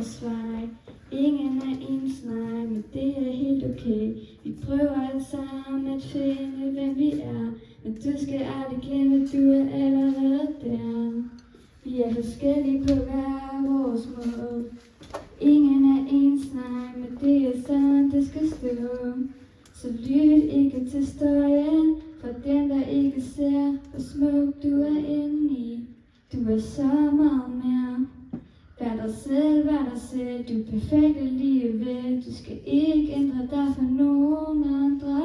og svej. Ingen er ens, nej, men det er helt okay. Vi prøver alle sammen at finde, hvem vi er. Men du skal aldrig glemme, du er allerede der. Vi er forskellige på hver vores måde. Ingen er ens, nej, men det er sådan, det skal stå. Så lyt ikke til støjen, for den der ikke ser, hvor smuk du er inde i. Du er så meget mere. Vær dig selv, vær dig selv, du er perfekt alligevel. Du skal ikke ændre dig for nogen andre.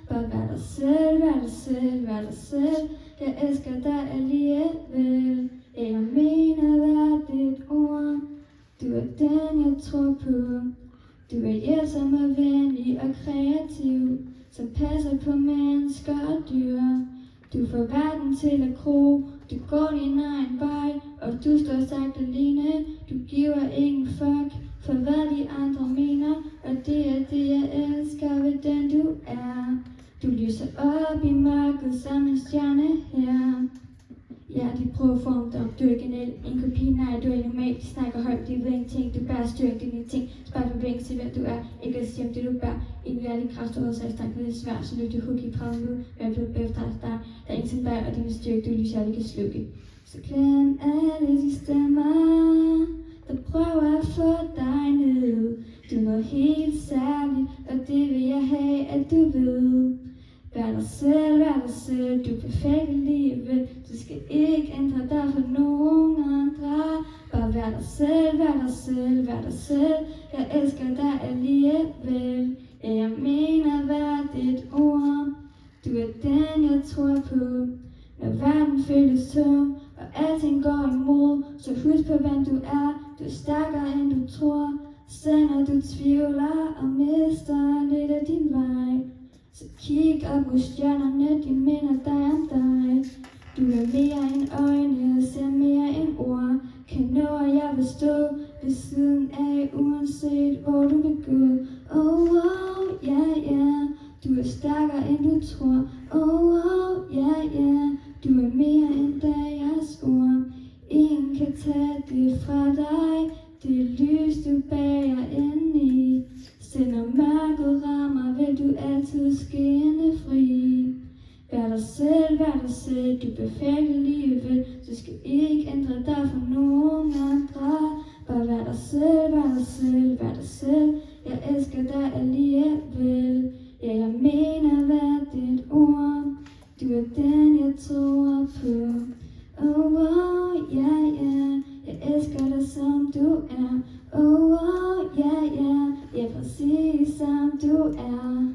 Bare vær dig selv, vær dig selv, vær dig selv. Jeg elsker dig alligevel. Jeg mener hvert dit ord. Du er den, jeg tror på. Du er hjælpsom og venlig og kreativ, som passer på mennesker og dyr. Du får verden til at gro, du går din egen vej, og du står sagt alene. Du giver ingen fuck for hvad de andre mener, og det er det, jeg elsker ved den du er. Du lyser op i mørket som en stjerne her. Ja, de prøver at forme dig. Du er ikke en kopi, nej, du er ikke normal. De snakker højt, de ved ingenting. Du bare styrer dine ting. Spørg for bænk til, hvem du er. Ikke at sige om det, du bærer. En værdig kraft, du har sagt, det er svært. Så løb du hug i pragen nu. Hvad er blevet efter dig? Der er ingenting bag, og din styrke, du lyser, aldrig kan slukke. Så glem alle de stemmer, der prøver at få dig ned. Du er noget helt særligt, og det vil jeg have, at du ved. Vær dig selv, vær dig selv, du er perfekt alligevel. Du skal ikke ændre dig for nogen andre. Bare vær dig selv, vær dig selv, vær dig selv. Jeg elsker dig alligevel. Ja, jeg mener hvert dit ord. Du er den, jeg tror på. Når verden føles tung, og alting går imod, så husk på, hvem du er. Du er stærkere, end du tror. Selv når du tvivler og mister lidt af din vej, så kig op mod stjernerne, de minder dig om dig. Du er mere end øjne, ser mere end ord. Kan nå, at jeg vil stå ved siden af, uanset hvor du vil gå. Oh, yeah, yeah. Du er stærkere end du tror. Oh, yeah, yeah. Du er mere end deres ord. Ingen kan tage det fra dig. Det er lys, du bærer ind i. Selv når mørket rammer, vil du altid skinne fri. Vær dig selv, vær dig selv, du er perfekt alligevel. Du skal ikke ændre dig for nogen andre. Bare vær dig selv, vær dig selv, vær dig selv. Jeg elsker dig alligevel. Ja, jeg mener hvert dit ord. Du er den, jeg tror på. Oh, yeah, yeah. Jeg elsker dig som du er. Oh, yeah, yeah. Ja, præcis som du er.